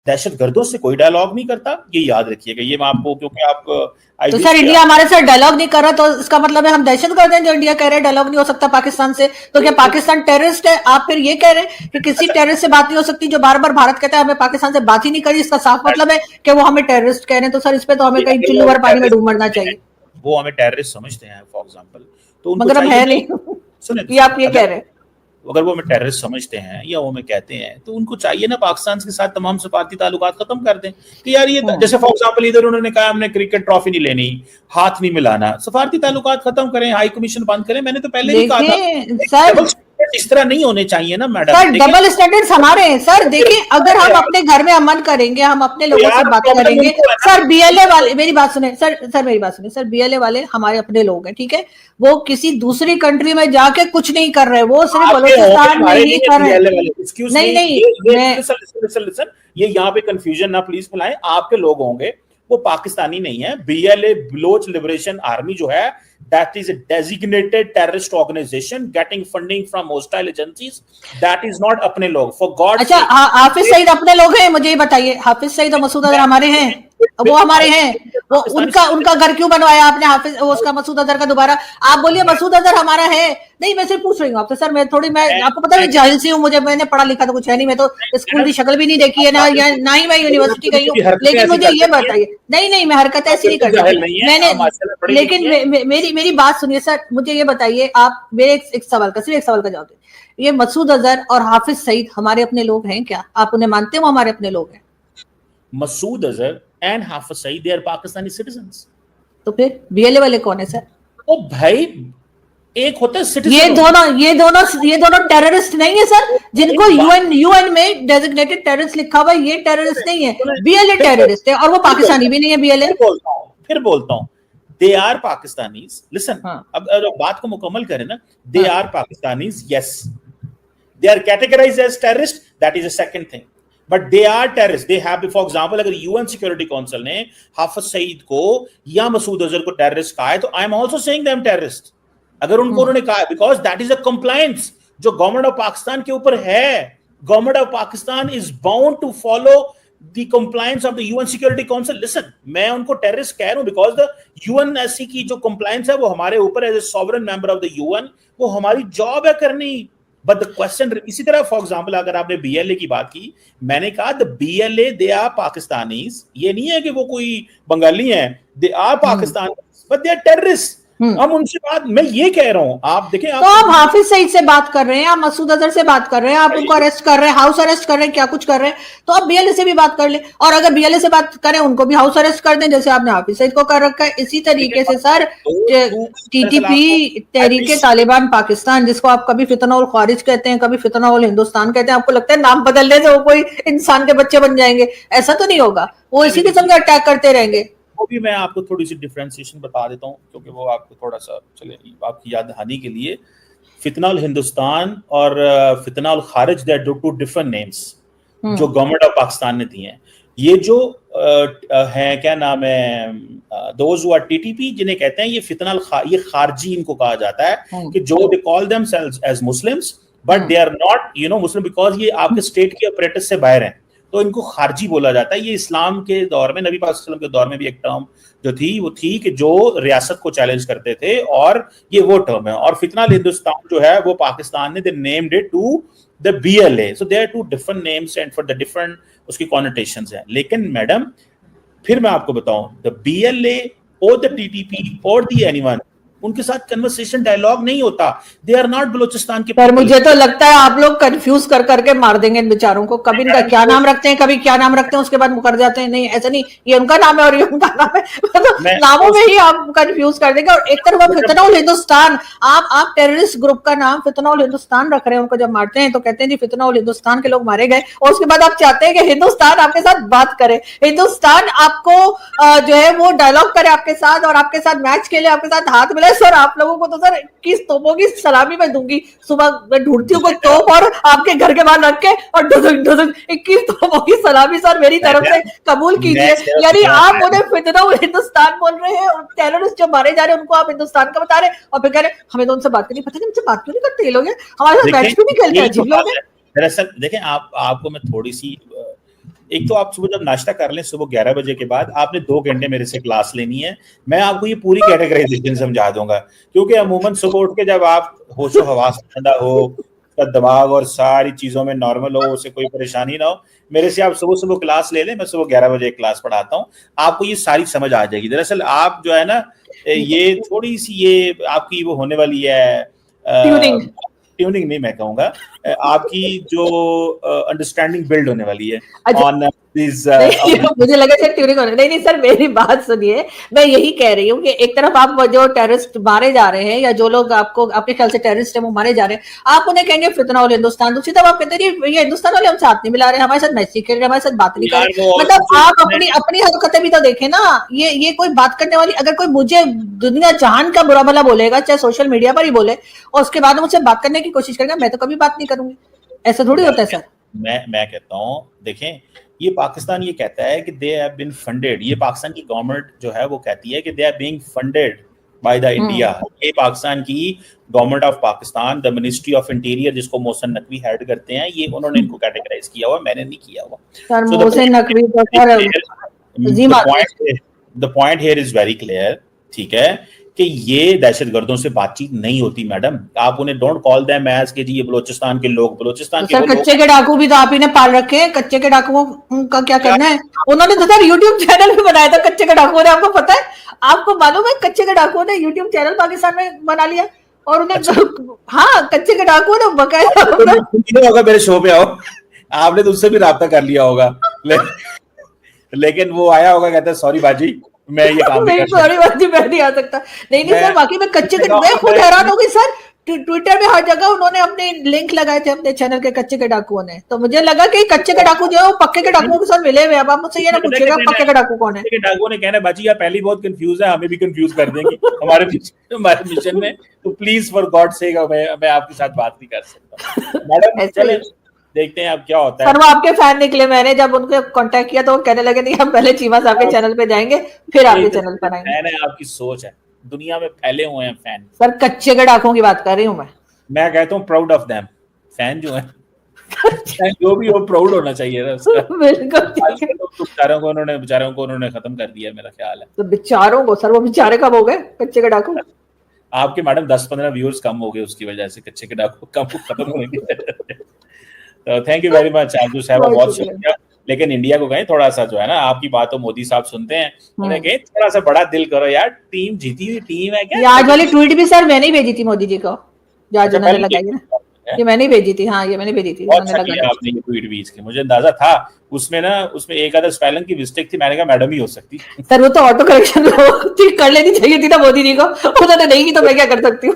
दहशतगर्दों से कोई डायलॉग नहीं करता, ये याद रखिएगा। ये मैं आपको, क्योंकि आप तो सर इंडिया हमारे साथ डायलॉग नहीं कर रहा, तो इसका मतलब है हम दहशतगर्द हैं जो इंडिया कह रहे हैं डायलॉग नहीं हो सकता पाकिस्तान से। तो क्या पाकिस्तान टेररिस्ट है? आप फिर ये कह रहे हैं कि किसी टेररिस्ट से बात नहीं हो सकती, जो बार बार भारत कहता है हमें पाकिस्तान से बात ही नहीं करी, इसका साफ मतलब है कि वो हमें टेररिस्ट कह रहे हैं। तो सर इस पे तो हमें कहीं चुल्लू भर पानी में डूब मरना चाहिए। वो हमें टेररिस्ट समझते हैं फॉर एग्जांपल, तो उनको मगर हम है नहीं। सुने, ये आप ये कह रहे हैं, अगर वो हमें टेररिस्ट समझते हैं या वो हमें कहते हैं, तो उनको चाहिए ना पाकिस्तान के साथ तमाम सफारती ताल्लुकात खत्म कर दें कि यार ये, जैसे फॉर एग्जांपल इधर उन्होंने कहा हमने क्रिकेट ट्रॉफी नहीं लेनी, हाथ नहीं मिलाना, सफारती ताल्लुकात खत्म करें, हाई कमीशन बंद करें। मैंने तो पहले भी कहा था सर, इस तरह नहीं होने चाहिए ना मैडम। सर डबल स्टैंडर्ड्स हमारे हैं सर। देखिए अगर हम अपने घर में अमन करेंगे, हम अपने लोगों से बात करेंगे। सर बीएलए वाले, मेरी बात सुने सर मेरी बात सुने सर, बीएलए वाले हमारे अपने लोग हैं, ठीक है? वो किसी दूसरी कंट्री में जाके कुछ नहीं कर रहे, वो सिर्फ बलूचिस्तान में ही कर रहे हैं। नहीं, ये यहाँ पे कंफ्यूजन ना प्लीज फैलाएं। आपके लोग होंगे, वो पाकिस्तानी नहीं है। बीएलए, बलोच लिबरेशन आर्मी जो है, that is a designated terrorist organization getting funding from hostile agencies. That is not अपने लोग, for God's अच्छा sake। हाफिज सईद अपने लोग हैं? मुझे ये बताइए, हाफिज सईद और मसूद अजहर हमारे हैं? वो हमारे हैं। वो उनका घर क्यों बनवाया आपने हाफिज उसका, मसूद अजहर का? दोबारा आप बोलिए मसूद अजहर हमारा है। नहीं मैं सिर्फ पूछ रही हूँ आपसे सर, मैं आपको पता है जाहिल सी हूँ, मैंने पढ़ा लिखा तो कुछ है नहीं, मैं तो स्कूल की शक्ल भी नहीं देखी है ना ही मैं यूनिवर्सिटी गई हूँ। लेकिन मुझे ये बताइए, नहीं मैं हरकत ऐसी नहीं करती मैंने, लेकिन मेरी बात सुनिए सर, मुझे ये बताइए आप, मेरे एक सवाल का, सिर्फ एक सवाल का जवाब दीजिए। ये मसूद अजहर और हाफिज सईद हमारे अपने लोग हैं क्या? आप उन्हें मानते हो हमारे अपने लोग हैं? Masood Azhar and Hafiz Saeed, they are Pakistani citizens. तो फिर बीएलए वाले कौन है सर? ओ भाई, एक होता है सिटीजन। ये दोनों टेररिस्ट नहीं है सर, जिनको यूएन में डेजिग्नेटेड टेररिस्ट लिखा हुआ है, ये टेररिस्ट नहीं है, बीएलए टेररिस्ट है, और वो पाकिस्तानी भी नहीं है बीएलए। फिर बोलता हूं दे आर पाकिस्तानीज। लिसन, अब बात को मुकम्मल करें ना, they are Pakistanis, yes, they are categorised as terrorist, that is a second thing, but they are terrorist. They have, for example, अगर यूएन सिक्योरिटी काउंसिल ने हाफिज सईद को या मसूद अजहर को टेररिस्ट कहा है, तो I am also saying them terrorist. अगर उनको उन्होंने कहा, because that is a compliance जो गवर्नमेंट ऑफ पाकिस्तान के ऊपर है। Government of Pakistan is bound to follow the compliance of the UN security council. Listen, मैं उनको टेररिस्ट कह रहा हूं बिकॉज द यूएनएससी की जो कंप्लायंस है वो हमारे ऊपर as a sovereign member of the UN, वो हमारी जॉब है करनी। बट द क्वेश्चन, इसी तरह फॉर एग्जांपल अगर आपने बीएलए की बात की, मैंने कहा the BLA they are Pakistanis, ये नहीं है कि वो कोई बंगाली हैं, they are Pakistanis but they are terrorist. हम उनसे बात, मैं ये कह रहा हूं, आप देखें, तो आप हाफिज सईद से बात कर रहे हैं, आप मसूद अजहर से बात कर रहे हैं, आप उनको अरेस्ट कर रहे हैं, हाउस अरेस्ट कर रहे हैं, क्या कुछ कर रहे हैं, तो आप बीएलए से भी बात कर ले, और अगर बीएलए से बात करें उनको भी हाउस अरेस्ट कर दें, जैसे आपने हाफिज सईद को कर रखा है। इसी तरीके से सर टीटीपी, तहरीके तालिबान पाकिस्तान, जिसको आप कभी फितना उल खारिज कहते हैं, कभी फितना उल हिंदुस्तान कहते हैं, आपको लगता है नाम बदलने से वो कोई इंसान के बच्चे बन जाएंगे? ऐसा तो नहीं होगा, वो इसी किस्म का अटैक करते रहेंगे। वो भी मैं आपको थोड़ी सी डिफरेंशिएशन बता देता हूँ, क्योंकि वो आपको थोड़ा सा चले आपकी याद दहानी के लिए। फितना उल हिंदुस्तान और Fitna ul Khawarij, they are two different names जो गवर्नमेंट ऑफ पाकिस्तान ने दिए हैं। ये जो है, क्या नाम है, दोज हु आर टीटीपी, जिन्हें कहते हैं ये फितना ये खारजी इनको कहा जाता है, कि जो they call themselves as Muslims but they are not Muslim, because ये आपके स्टेट के ऑपरेटर्स से बाहर हैं, तो इनको खारजी बोला जाता है। ये इस्लाम के दौर में, नबी पाक सल्लल्लाहु अलैहि वसल्लम के दौर में भी एक टर्म जो थी वो थी कि जो रियासत को चैलेंज करते थे, और ये वो टर्म है। और फितना हिंदुस्तान जो है वो पाकिस्तान ने they named it to the BLA, so there are two different names and for the different उसकी कॉनोटेशंस हैं। लेकिन मैडम, फिर मैं आपको बताऊं, द बीएलए और द टीटीपी और द एनीवन, उनके साथ कन्वर्सेशन डायलॉग नहीं होता। दे आर नॉट बलोचिस्तान के। पर मुझे तो लगता है आप लोग कंफ्यूज कर करके मार देंगे इन बेचारों को। कभी इनका क्या नाम रखते हैं, कभी क्या नाम रखते हैं, उसके बाद मुकर जाते हैं। नहीं ऐसा नहीं, ये उनका नाम है और ये उनका नाम है, मतलब नामों में ही आप कंफ्यूज कर देंगे। और एक तरफ फितना उल हिंदुस्तान, आप टेररिस्ट ग्रुप का नाम फितना उल हिंदुस्तान रख रहे हैं। उनको जब मारते हैं तो कहते हैं जी फितना उल हिंदुस्तान के लोग मारे गए, और उसके बाद आप चाहते हैं कि हिंदुस्तान आपके साथ बात करे, हिंदुस्तान आपको जो है वो डायलॉग करे आपके साथ, और आपके साथ मैच खेले, आपके साथ हाथ मिलाए। सर आप लोगों को तो सर 21 तोपों की सलामी मैं दूंगी। सुबह मैं ढूंढती हूँ कोई तोप और आपके घर के बाहर रख के, और 21 तोपों की सलामी सर मेरी तरफ से कबूल कीजिए। यानी आप उन्हें फितना उल हिंदुस्तान बोल रहे हैं, और टेररिस्ट जो मारे जा रहे हैं उनको आप हिंदुस्तान का बता रहे हैं, और फिर कह रहे हैं हमें तो उनसे बात करनी, पता नहीं उनसे बात क्यों नहीं करते ये लोग, हमारे साथ मैच भी नहीं खेलते, अजीब लोग हैं। दरअसल देखें, आपको मैं थोड़ी सी एक तो आप सुबह जब नाश्ता कर लें सुबह 11 बजे के बाद, आपने 2 घंटे मेरे से क्लास लेनी है, मैं आपको ये पूरी कैटेगराइजेशन समझा दूंगा। क्योंकि अमूमन सुबह उठ के जब आप होशो हवास ठंडा हो, दिमाग और सारी चीजों में नॉर्मल हो, उसे कोई परेशानी ना हो, मेरे से आप सुबह सुबह क्लास ले लें, मैं सुबह 11 बजे क्लास पढ़ाता हूँ, आपको ये सारी समझ आ जाएगी। दरअसल आप जो है ना, ये थोड़ी सी ये आपकी वो होने वाली है, ट्यूनिंग नहीं मैं कहूँगा, आपकी जो अंडरस्टैंडिंग बिल्ड होने वाली है ऑन दिस। मुझे लगा सर ट्यूनिंग होने, नहीं सर मेरी बात सुनिए, मैं यही कह रही हूँ कि एक तरफ आप जो टेररिस्ट मारे जा रहे हैं या जो लोग आपको आपके ख्याल से टेररिस्ट है वो मारे जा रहे हैं, आप उन्हें कहेंगे फितना और हिंदुस्तान, दूसरी तरफ आप कहते हैं ये हिंदुस्तान वाले हम साथ नहीं मिला रहे, हमारे साथ मैची खेल रहे, हमारे साथ बात नहीं कर रहे। मतलब आप अपनी हरकतें भी तो देखें ना, ये कोई बात करने वाली, अगर कोई मुझे दुनिया जहान का बुरा भला बोलेगा, चाहे सोशल मीडिया पर ही बोले, और उसके बाद मुझसे बात करने की कोशिश करेगा, मैं तो कभी बात नहीं करूंगी। ऐसा थोड़ी होता है सर। मैं कहता हूँ, देखें, ये पाकिस्तान ये कहता है कि दे हैव बीन फंडेड, ये पाकिस्तान की गवर्नमेंट जो है वो कहती है कि they are being funded by the India. ये पाकिस्तान की government of Pakistan, the ministry of interior, जिसको मोहसिन नकवी हेड करते हैं, ये उन्होंने इनको कैटेगराइज किया हुआ, मैंने नहीं किया हुआ। सर मोहसिन नकवी तो sir, the point here is very clear, ठीक है, कि ये दहशतगर्दों से बातचीत नहीं होती मैडम। आप उन्हें डोंट कॉल देम एज कि जी ये बलूचिस्तान के लोग, बलूचिस्तान के कच्चे के डाकू भी तो आप ही ने पाल रखे हैं, कच्चे के डाकुओं का क्या करना है? उन्होंने तो सर यूट्यूब चैनल भी बनाया था कच्चे के डाकुओं ने, आपको पता है? आपको मालूम है कच्चे के डाकुओं ने यूट्यूब चैनल पाकिस्तान में बना लिया, और उन्हें हाँ कच्चे के डाकुओं ने बकायदा मेरे शो पे आओ, आपने तो उससे भी राब्ता कर लिया होगा, लेकिन वो आया होगा, कहता है सॉरी बाजी मैं ये काम नहीं, सॉरी बाजी मैं नहीं आ सकता। नहीं सर, बाकी मैं कच्चे के, मैं खुद हैरान हो गई सर, ट्विटर में हर जगह उन्होंने अपने लिंक लगाए थे अपने चैनल के कच्चे के डाकुओं ने, तो मुझे लगा कि कच्चे के डाकू जो है वो पक्के के डाकुओं के साथ मिले हुए। अब आप मुझसे ये ना पूछिएगा पक्के के डाकू कौन है। पक्के के डाकुओं ने कहना बाजी आप पहले बहुत कंफ्यूज है, हमें भी कंफ्यूज कर देंगी हमारे मिशन में, तो प्लीज फॉर गॉड सेक मैं आपके साथ बात नहीं कर सकता मैडम। चले देखते हैं अब क्या होता है। सर वो आपके फैन निकले, मैंने जब उनको कांटेक्ट किया तो वो कहने लगे नहीं हम पहले चीमा साहब के चैनल पे जाएंगे फिर आपके चैनल पर आएंगे। मैंने आपकी सोच है, दुनिया में फैले हुए हैं फैन। सर कच्चे के डाकुओं की बात कर रही हूँ मैं कहता हूँ प्राउड ऑफ देम, फैन जो है जो भी हो प्राउड होना चाहिए ना उसका। बेचारों को उन्होंने खत्म कर दिया मेरा ख्याल है। तो बेचारों को सर, वो बेचारे कब हो गए कच्चे के डाकू? आपके मैडम 10-15 व्यूअर्स कम हो गए उसकी वजह से, कच्चे के डाकू कम खत्म हो गए। तो थैंक यू वेरी मच आजू साहब, बहुत शुक्रिया। लेकिन इंडिया को कहें थोड़ा सा जो है ना, आपकी बात तो मोदी साहब सुनते हैं, उन्हें कहें थोड़ा सा बड़ा दिल करो यार, टीम जीती हुई टीम है क्या। आज वाली ट्वीट भी सर मैंने ही भेजी थी मोदी जी को, जो आज उन्होंने लगाई है ना, ये मैंने ही भेजी थी। हाँ ये मैंने भेजी थी। आपने ये ट्वीट भेज के मुझे अंदाजा था उसमें एक आधा स्पेलिंग की मिस्टेक थी, मैंने कहा मैडम ही हो सकती। सर वो तो ऑटो करेक्शन ठीक कर लेनी चाहिए थी ना मोदी जी को, उन्होंने नहीं की तो मैं क्या कर सकती हूँ।